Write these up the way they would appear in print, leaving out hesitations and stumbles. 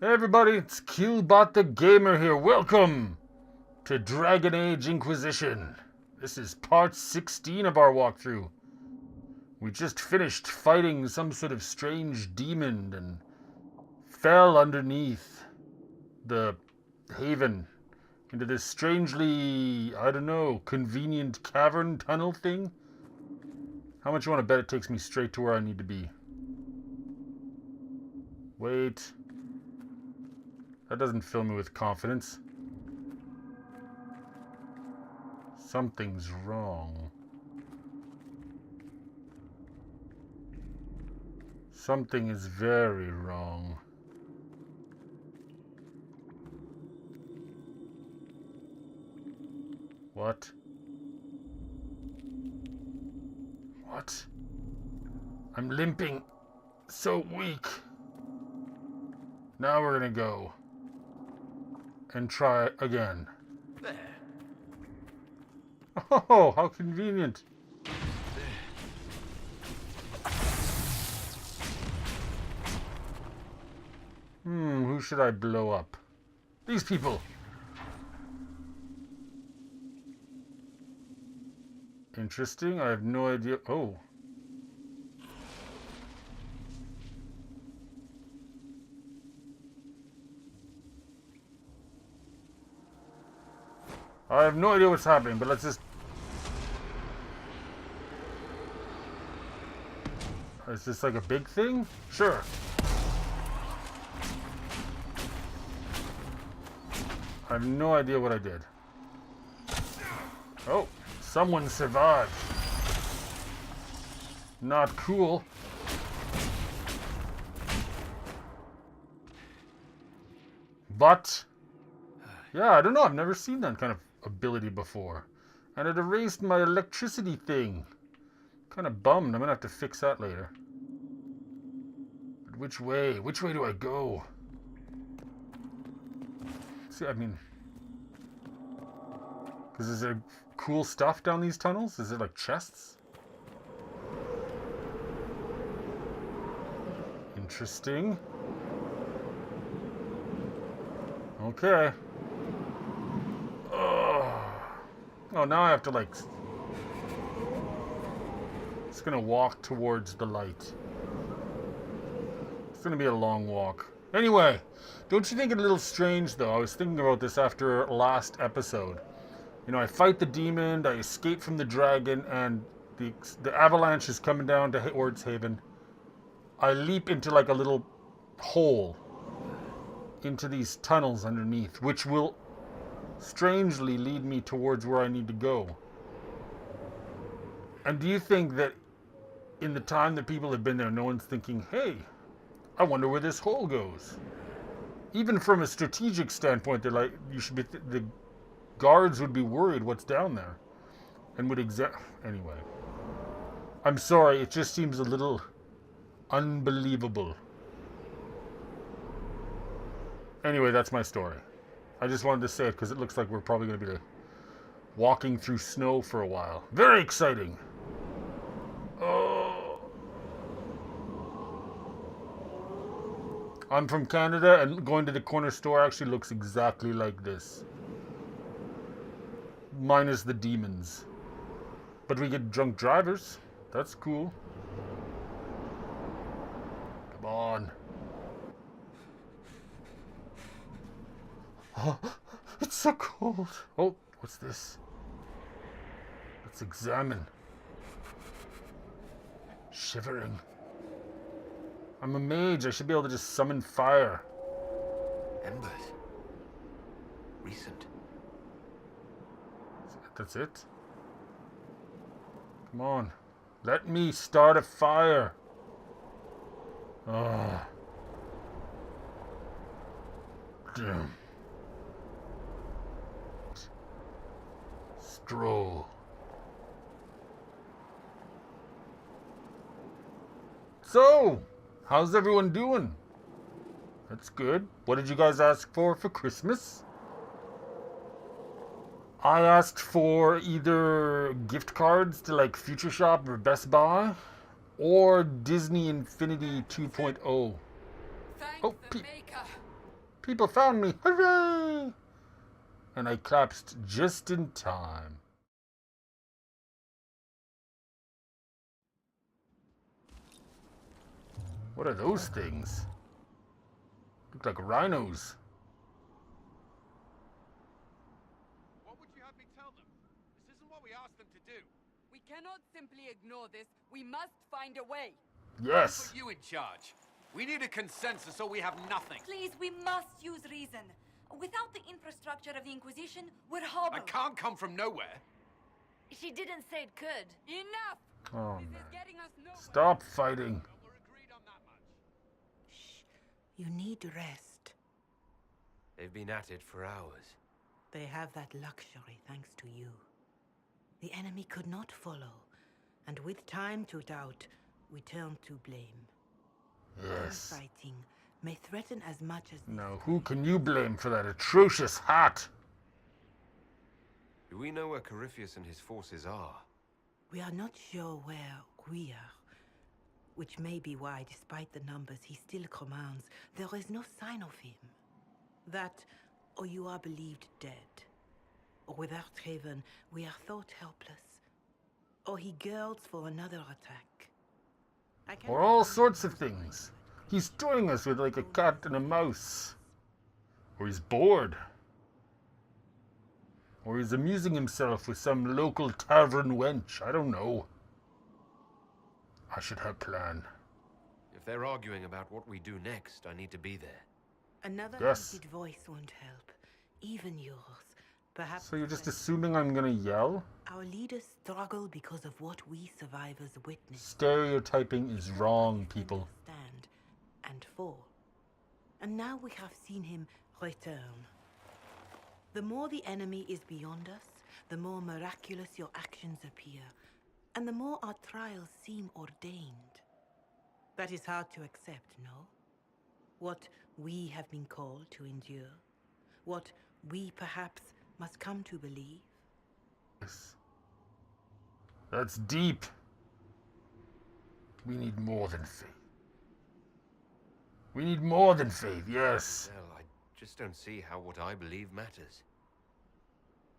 Hey everybody, it's Killbot the Gamer here. Welcome to Dragon Age Inquisition. This is part 16 of our walkthrough. We just finished fighting some sort of strange demon and fell underneath the haven into this strangely, I don't know, convenient cavern tunnel thing. How much you want to bet it takes me straight to where I need to be? Wait. That doesn't fill me with confidence. Something's wrong. Something is very wrong. What? What? I'm limping. So weak. Now we're gonna go. And try again. There. Oh, how convenient. Who should I blow up? These people. Interesting. I have no idea. Oh. I have no idea what's happening, but let's just... Is this like a big thing? Sure. I have no idea what I did. Oh, someone survived. Not cool. But, yeah, I don't know. I've never seen that kind of ability before, and it erased my electricity thing. Kind of bummed. I'm gonna have to fix that later. But which way do I go? See, I mean, because is there cool stuff down these tunnels? Is it like chests? Interesting. Okay. Oh, now I have to, like... It's gonna walk towards the light. It's gonna be a long walk. Anyway, don't you think it a little strange, though? I was thinking about this after last episode. You know, I fight the demon, I escape from the dragon, and the avalanche is coming down towards Haven. I leap into, like, a little hole into these tunnels underneath, which will... strangely lead me towards where I need to go. And do you think that in the time that people have been there, no one's thinking, hey, I wonder where this hole goes? Even from a strategic standpoint, they're like, you should be, the guards would be worried what's down there. And would anyway. I'm sorry, it just seems a little unbelievable. Anyway, that's my story. I just wanted to say it because it looks like we're probably going to be walking through snow for a while. Very exciting. Oh. I'm from Canada, and going to the corner store actually looks exactly like this. Minus the demons. But we get drunk drivers. That's cool. Come on. Oh, it's so cold. Oh, what's this? Let's examine. Shivering. I'm a mage. I should be able to just summon fire. Embers. Recent. That's it? Come on. Let me start a fire. Oh. Damn. Stroll. So, how's everyone doing? That's good. What did you guys ask for Christmas? I asked for either gift cards to like Future Shop or Best Buy, or Disney Infinity 2.0. Thank Oh, the Maker. People found me. Hooray! And I collapsed just in time. What are those things? Look like rhinos. What would you have me tell them? This isn't what we asked them to do. We cannot simply ignore this. We must find a way. Yes. Put you in charge. We need a consensus or we have nothing. Please, we must use reason. Without the infrastructure of the Inquisition, we're hobbled. I can't come from nowhere. She didn't say it could. Enough! Oh, This man. is getting us nowhere. Stop fighting. But we're agreed on that much. Shh. You need rest. They've been at it for hours. They have that luxury thanks to you. The enemy could not follow, and with time to doubt, we turn to blame. Yes. Fighting may threaten as much as Now, who can you blame for that atrocious hat? Do we know where Corypheus and his forces are? we are not sure where we are. Which may be why, despite the numbers he still commands, there is no sign of him. That, or you are believed dead. Or without Haven, we are thought helpless. Or he girds for another attack. Or all sorts of things. He's toying us with like a cat and a mouse. Or he's bored. Or he's amusing himself with some local tavern wench. I don't know. I should have a plan. If they're arguing about what we do next, I need to be there. Another Yes. hated voice won't help. Even yours. Perhaps. So you're just assuming I'm gonna yell? Our leaders struggle because of what we survivors witness. Stereotyping is wrong, people. Stand and fall. And now we have seen him return. The more the enemy is beyond us, the more miraculous your actions appear, and the more our trials seem ordained. That is hard to accept, no? What we have been called to endure, what we perhaps must come to believe. Yes. That's deep. We need more than faith. We need more than faith, yes. Well, I just don't see how what I believe matters.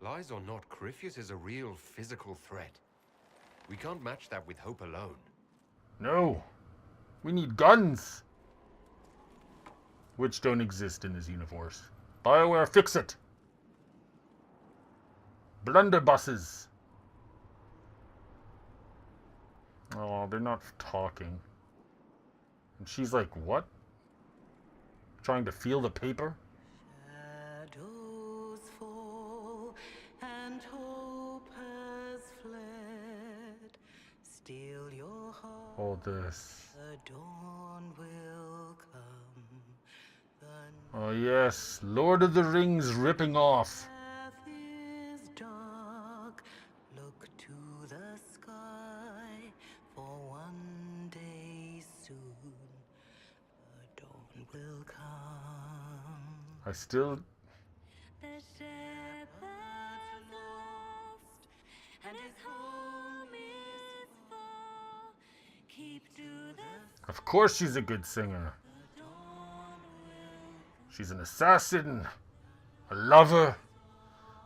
Lies or not, Corypheus is a real physical threat. We can't match that with hope alone. No. We need guns. Which don't exist in this universe. Bioware, fix it. Blunderbusses. Oh, they're not talking. And she's like, what? Trying to feel the paper? Shadows fall and hope has fled. Still your heart. All this. The dawn will come. The Oh yes, Lord of the Rings ripping off. path is dark. Look to the sky for one day soon. The dawn will come. I still... The shepherd's lost, and his home is far. Keep to the Of course she's a good singer. dawn will. She's an assassin. A lover.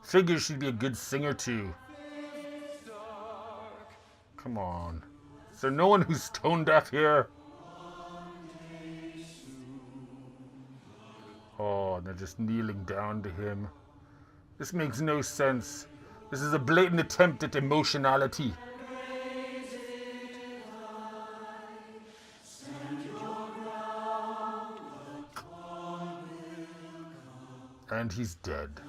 Figures she'd be a good singer too. Come on. Is there no one who's tone deaf here? Oh, and they're just kneeling down to him. This makes no sense. This is a blatant attempt at emotionality. And he's dead.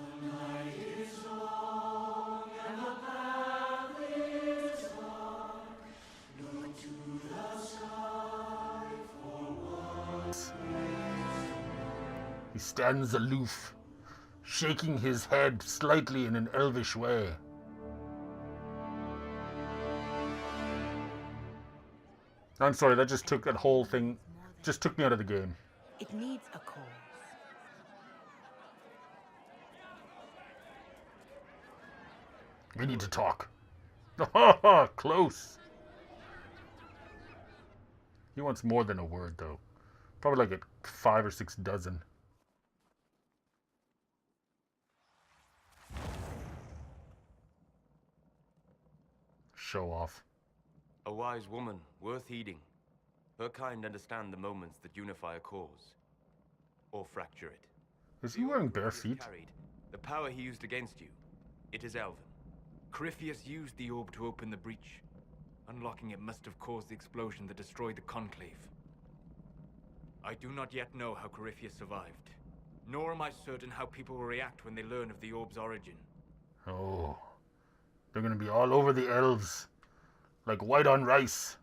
He stands aloof, shaking his head slightly in an elvish way. I'm sorry, that just took that whole thing, just took me out of the game. It needs a cause. We need to talk. Ha ha, close. He wants more than a word, though. Probably like 5 or 6 dozen. Show off. A wise woman, worth heeding. Her kind understand the moments that unify a cause. Or fracture it. Is he wearing bare feet? Carried, the power he used against you, it is Elven. Corypheus used the orb to open the breach. Unlocking it must have caused the explosion that destroyed the Conclave. I do not yet know how Corypheus survived. Nor am I certain how people will react when they learn of the orb's origin. Oh. They're gonna be all over the elves. Like white on rice.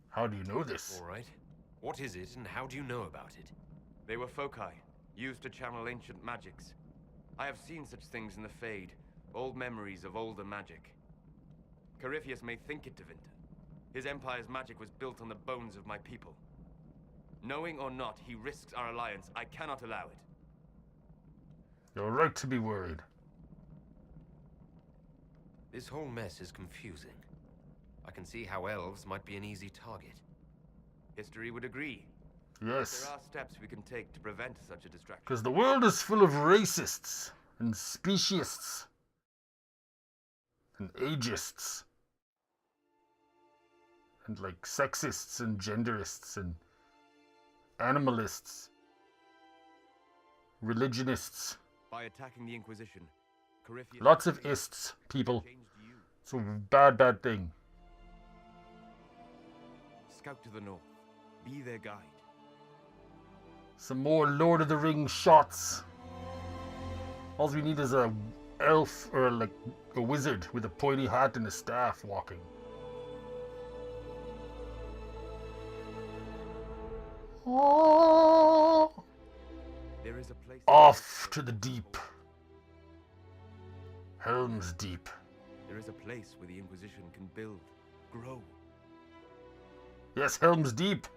How do you know this? All right. What is it, and how do you know about it? They were foci, used to channel ancient magics. I have seen such things in the Fade, old memories of older magic. Corypheus may think it Tevinter. His empire's magic was built on the bones of my people. Knowing or not, he risks our alliance. I cannot allow it. You're right to be worried. This whole mess is confusing. I can see how elves might be an easy target. History would agree. Yes. There are steps we can take to prevent such a distraction. Because the world is full of racists and speciesists and ageists and like sexists and genderists and animalists, religionists. By attacking the Inquisition, Corypheus... Lots of ists, people. changed you. It's a bad thing. Scout to the north. Be their guide. Some more Lord of the Rings shots. All we need is a elf or like a wizard with a pointy hat and a staff walking. Oh. There is a place... Off to the deep. Helm's Deep. There is a place where the Inquisition can build, grow. Yes, Helm's Deep.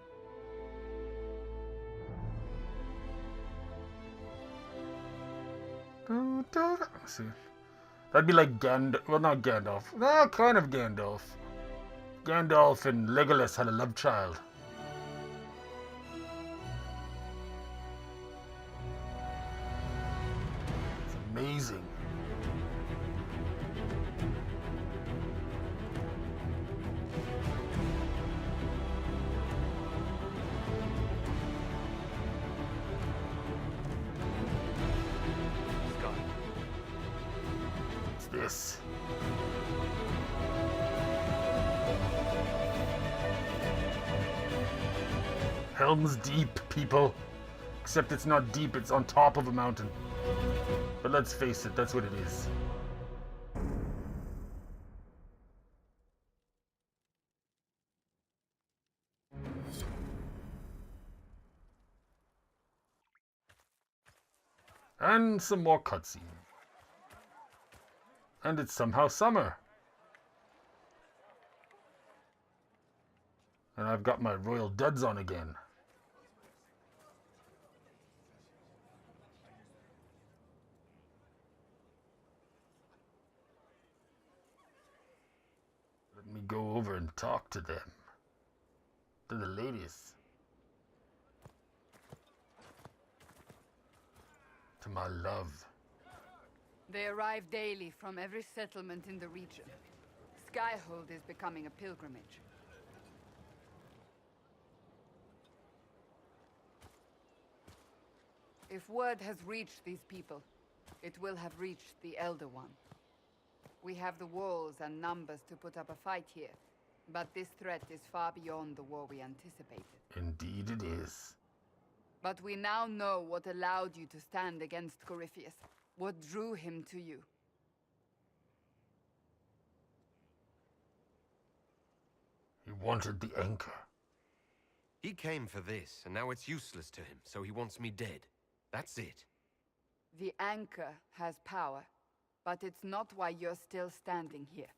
Let's see. That'd be like Gandalf. Well, not Gandalf. No, kind of Gandalf. Gandalf and Legolas had a love child. It's amazing. Scott, What's this? Helm's Deep, people. Except it's not deep, it's on top of a mountain. But let's face it, that's what it is. And some more cutscene. And it's somehow summer. And I've got my royal duds on again. Let me go over and talk to them. To the ladies. To my love. They arrive daily from every settlement in the region. Skyhold is becoming a pilgrimage. If word has reached these people, it will have reached the Elder One. We have the walls and numbers to put up a fight here, but this threat is far beyond the war we anticipated. Indeed it is. But we now know what allowed you to stand against Corypheus, what drew him to you. He wanted the anchor. He came for this, and now it's useless to him, so he wants me dead. That's it. The anchor has power, but it's not why you're still standing here.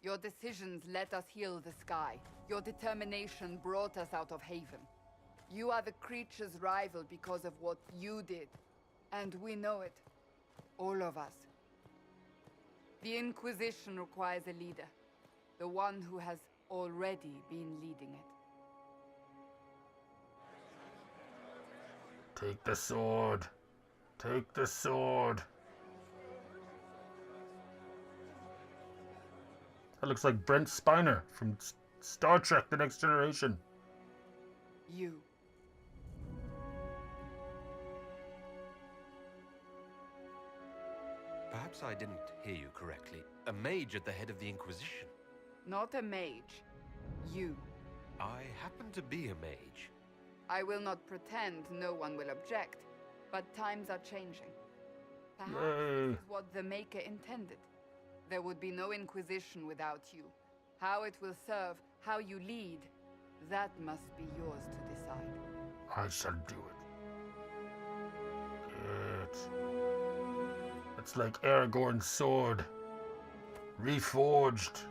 Your decisions let us heal the sky. Your determination brought us out of Haven. You are the creature's rival because of what you did. And we know it. All of us. The Inquisition requires a leader. The one who has already been leading it. Take the sword. Take the sword. That looks like Brent Spiner from Star Trek: The Next Generation. You. Perhaps I didn't hear you correctly. A mage at the head of the Inquisition. Not a mage. You. I happen to be a mage. I will not pretend no one will object, but times are changing. Perhaps Yay. this is what the Maker intended. There would be no Inquisition without you. How it will serve, how you lead, that must be yours to decide. I shall do it. It's like Aragorn's sword. Reforged.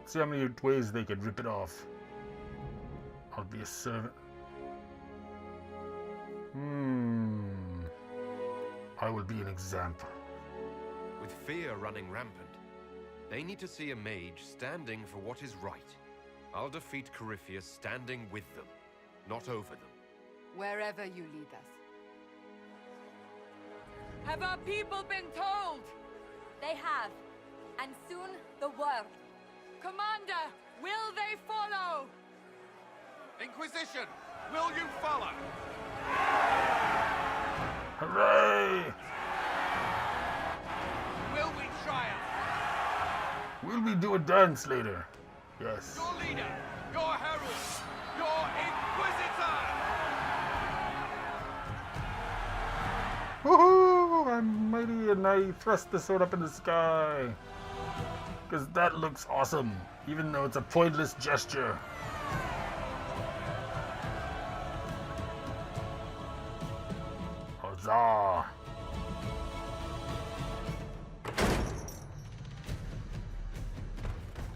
See how many ways they could rip it off. I'll be a servant. I will be an example. With fear running rampant, they need to see a mage standing for what is right. I'll defeat Corypheus standing with them, not over them. Wherever you lead us. Have our people been told? They have. And soon, the world. Commander, will they follow? Inquisition, will you follow? Hooray! Will we triumph? Will we do a dance later? Yes. Your leader, your herald, your Inquisitor! Woohoo! I'm mighty and I thrust the sword up in the sky. Because that looks awesome, even though it's a pointless gesture. Huzzah!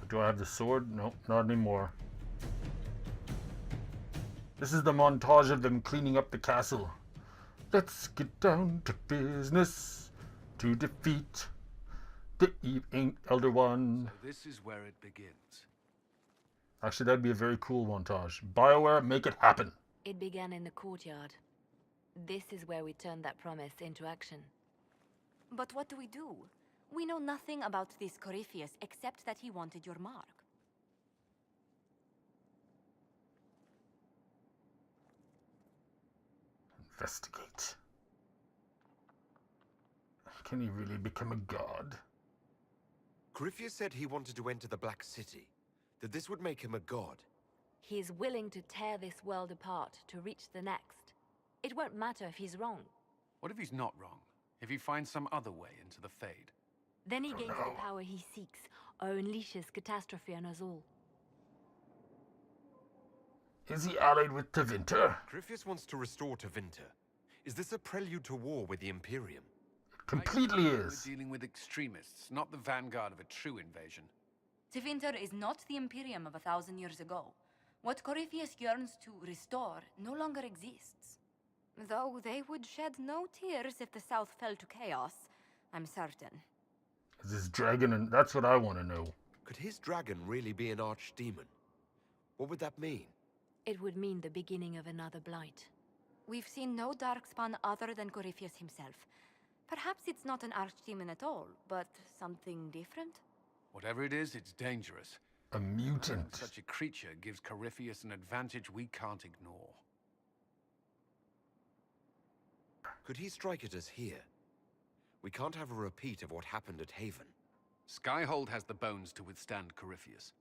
Do I have the sword? No, not anymore. This is the montage of them cleaning up the castle. Let's get down to business to defeat the Elder One. So this is where it begins. Actually, that'd be a very cool montage. Bioware, make it happen. It began in the courtyard. This is where we turned that promise into action. But what do? We know nothing about this Corypheus except that he wanted your mark. Investigate. Can he really become a god? Corypheus said he wanted to enter the Black City, that this would make him a god. He is willing to tear this world apart to reach the next. It won't matter if he's wrong. What if he's not wrong? If he finds some other way into the Fade? Then he gains the power he seeks, or unleashes catastrophe on us all. Is he allied with Tevinter? Corypheus wants to restore Tevinter. Is this a prelude to war with the Imperium? Completely We're is. dealing with extremists, not the vanguard of a true invasion. Tevinter is not the Imperium of 1,000 years ago. What Corypheus yearns to restore no longer exists. Though they would shed no tears if the South fell to chaos, I'm certain. Is this dragon, and that's what I want to know. Could his dragon really be an archdemon? What would that mean? It would mean the beginning of another blight. We've seen no darkspawn other than Corypheus himself. Perhaps it's not an archdemon at all, but something different? Whatever it is, it's dangerous. A mutant. Such a creature gives Corypheus an advantage we can't ignore. Could he strike at us here? We can't have a repeat of what happened at Haven. Skyhold has the bones to withstand Corypheus.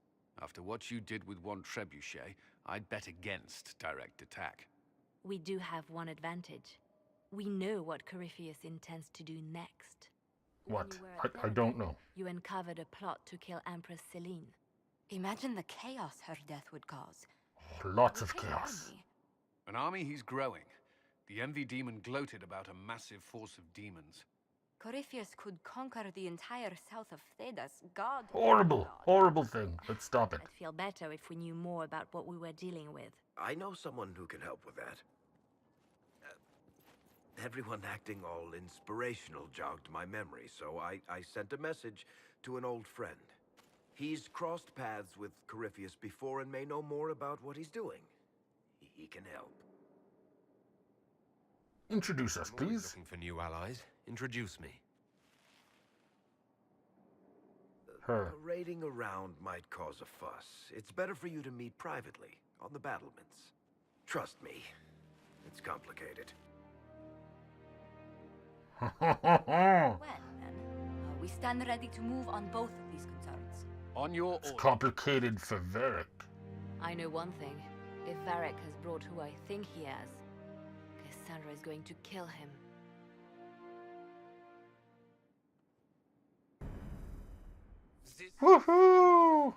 After what you did with one trebuchet, I'd bet against direct attack. We do have one advantage. We know what Corypheus intends to do next. What? When you were at I don't Belgrade, know. You uncovered a plot to kill Empress Celine. Imagine the chaos her death would cause. Lots of Hey, chaos. army. An army he's growing. The Envy Demon gloated about a massive force of demons. Corypheus could conquer the entire south of Thedas. God. Horrible, horrible thing. Let's stop it. I'd feel better if we knew more about what we were dealing with. I know someone who can help with that. Everyone acting all inspirational jogged my memory, so I sent a message to an old friend. He's crossed paths with Corypheus before and may know more about what he's doing. He can help. Introduce us, I'm always please. looking for new allies. Introduce me. Her. Parading around might cause a fuss. It's better for you to meet privately, on the battlements. Trust me, it's complicated. Well, then, we stand ready to move on both of these concerns. On your It's order. complicated for Varric. I know one thing. If Varric has brought who I think he has, Cassandra is going to kill him. Woohoo!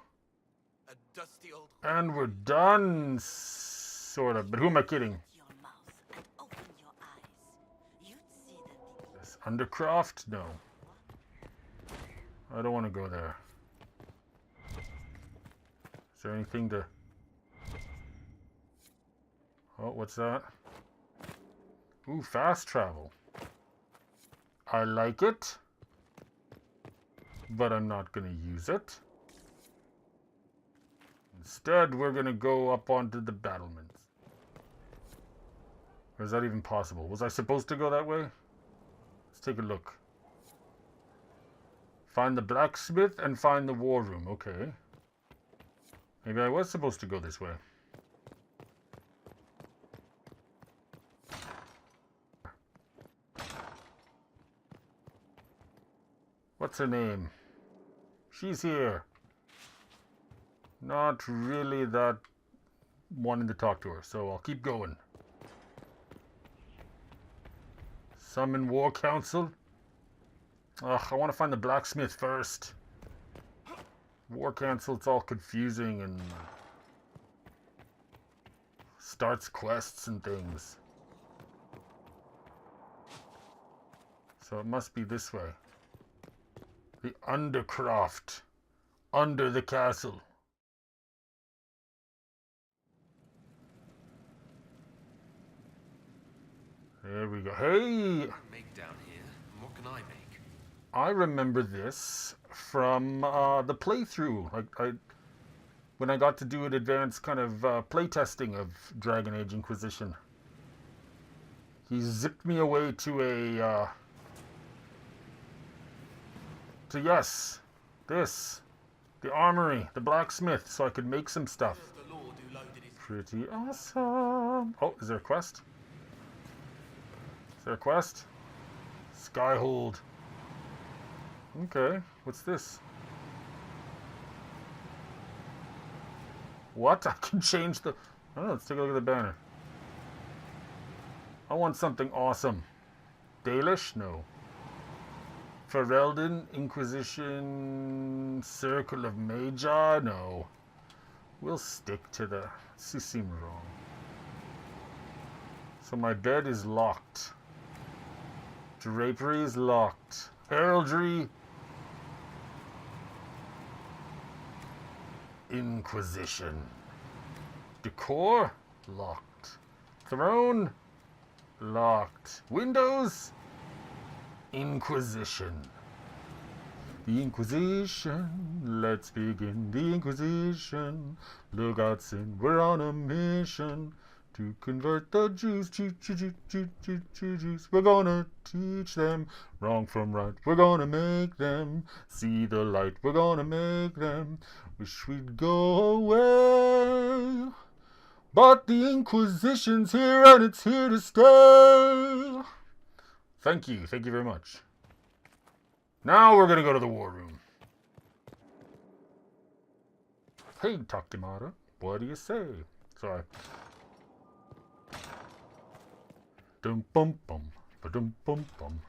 A dusty old... And we're done, sort of. But who am I kidding? Your mouth and open your eyes. You'd see that This Undercroft? No. I don't want to go there. Is there anything to... Oh, what's that? Ooh, fast travel. I like it, but I'm not going to use it. Instead, we're going to go up onto the battlements. Or is that even possible? Was I supposed to go that way? Let's take a look. Find the blacksmith and find the war room. Okay. Maybe I was supposed to go this way. What's her name? She's here. Not really that wanting to talk to her, so I'll keep going. Summon War Council? Ugh, I want to find the blacksmith first. War Council, it's all confusing and starts quests and things. So it must be this way. The Undercroft. Under the castle. There we go. Hey! Make down here. What can I make? I remember this from the playthrough. When I got to do an advanced kind of playtesting of Dragon Age Inquisition. He zipped me away to a... yes, this. The armory, the blacksmith, so I could make some stuff. Pretty awesome. Oh, is there a quest? Is there a quest? Skyhold. Okay, what's this? What? I can change the... Oh, let's take a look at the banner. I want something awesome. Dalish? No. Ferelden? Inquisition? Circle of Magi? No. We'll stick to the... This seems wrong. So my bed is locked. Drapery is locked. Heraldry. Inquisition. Decor? Locked. Throne? Locked. Windows? Inquisition. The Inquisition. Let's begin the Inquisition. Look out, sin. We're on a mission to convert the Jews. Jews. We're gonna teach them wrong from right. We're gonna make them see the light. We're gonna make them wish we'd go away. But the Inquisition's here and it's here to stay. Thank you very much. Now we're gonna go to the war room. Hey, Takimata, what do you say? Sorry. Dum bum bum, ba dum bum bum.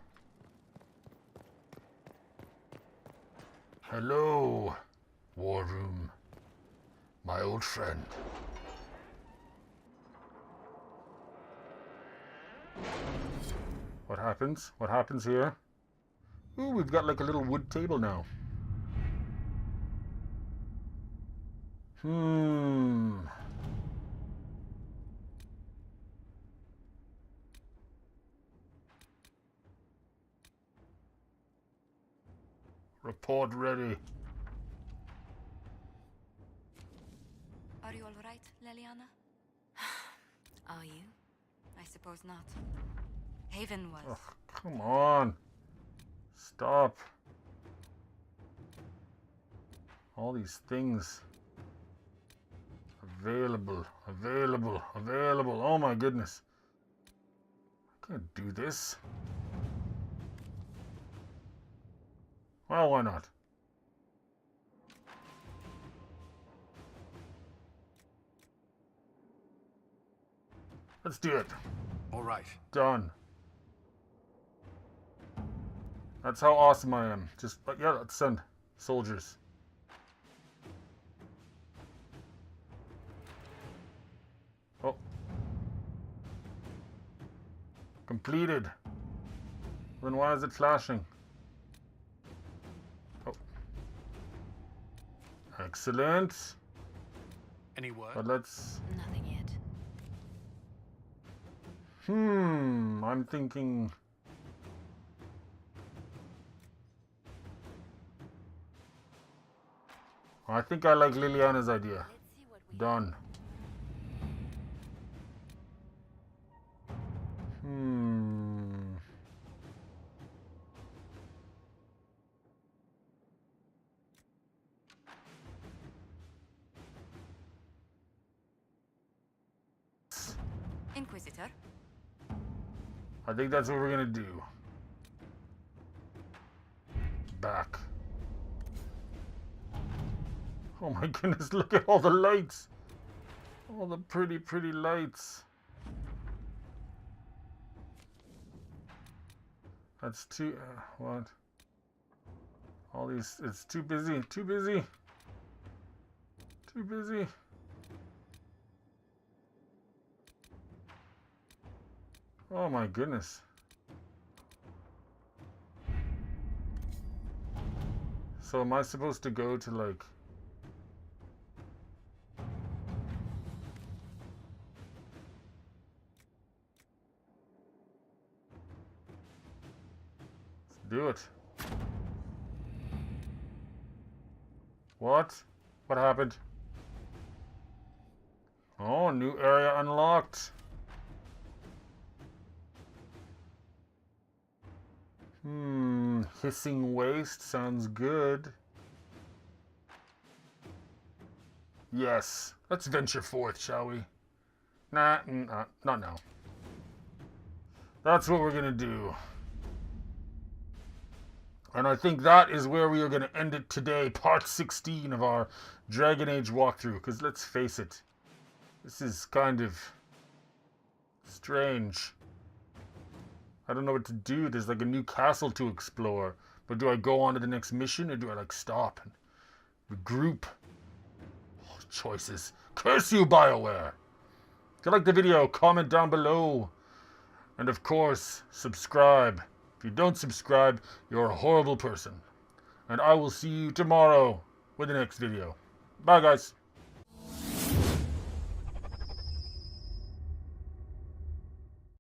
Hello, war room, my old friend. What happens? What happens here? Ooh, we've got like a little wood table now. Report ready. Are you all right, Leliana? Are you? I suppose not. Haven was. Ugh, come on. Stop. All these things. Available, available, available. Oh my goodness. I can't do this. Well, why not? Let's do it. All right. Done. That's how awesome I am. Just, but yeah, let's send soldiers. Oh. Completed. Then why is it flashing? Oh. Excellent. Any word? But let's... Nothing yet. I'm thinking... I think I like Liliana's idea. Let's see what we Done. Inquisitor. I think that's what we're gonna do. Back. Oh my goodness, look at all the lights. All the pretty, pretty lights. That's too... what? All these... It's too busy. Too busy. Too busy. Oh my goodness. So am I supposed to go to like... do it. What? What happened? Oh, new area unlocked. Hissing waste sounds good. Yes. Let's venture forth, shall we? Nah, not now. That's what we're gonna do. And I think that is where we are going to end it today, part 16 of our Dragon Age walkthrough. Because let's face it, this is kind of strange. I don't know what to do. There's like a new castle to explore. But do I go on to the next mission or do I like stop and regroup? Oh, choices. Curse you, Bioware! If you like the video, comment down below. And of course, subscribe. If you don't subscribe, you're a horrible person. And I will see you tomorrow with the next video. Bye, guys.